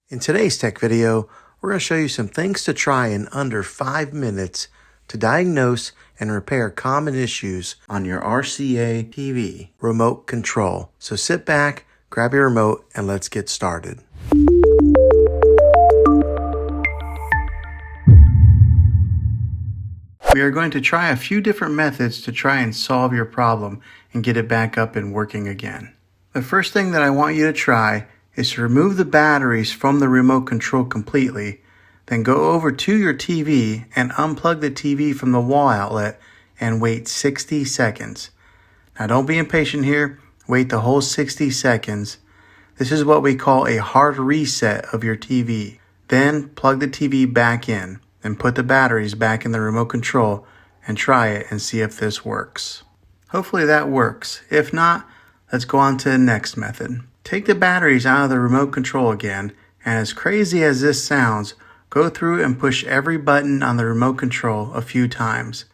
In today's tech video, we're going to show you some things to try in under 5 minutes to diagnose and repair common issues on your RCA TV remote control. So sit back, grab your remote, and let's get started. We are going to try a few different methods to try and solve your problem and get it back up and working again. The first thing that I want you to try is to remove the batteries from the remote control completely, then go over to your TV and unplug the TV from the wall outlet and wait 60 seconds. Now don't be impatient here, wait the whole 60 seconds. This is what we call a hard reset of your TV. Then plug the TV back in and put the batteries back in the remote control and try it and see if this works. Hopefully that works. If not, let's go on to the next method. Take the batteries out of the remote control again, and as crazy as this sounds, go through and push every button on the remote control a few times.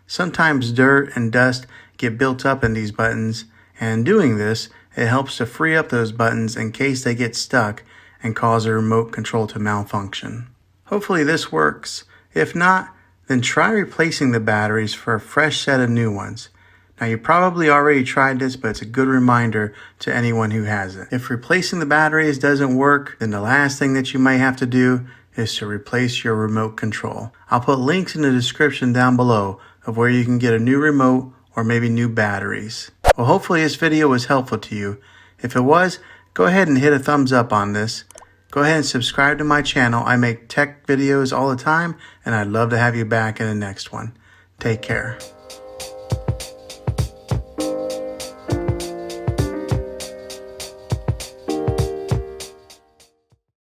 Sometimes dirt and dust get built up in these buttons, and in doing this, it helps to free up those buttons in case they get stuck and cause the remote control to malfunction. Hopefully this works. If not, then try replacing the batteries for a fresh set of new ones. Now you probably already tried this, but it's a good reminder to anyone who hasn't. If replacing the batteries doesn't work, then the last thing that you might have to do is to replace your remote control. I'll put links in the description down below of where you can get a new remote or maybe new batteries. Well, hopefully this video was helpful to you. If it was, go ahead and hit a thumbs up on this. Go ahead and subscribe to my channel. I make tech videos all the time, and I'd love to have you back in the next one. Take care.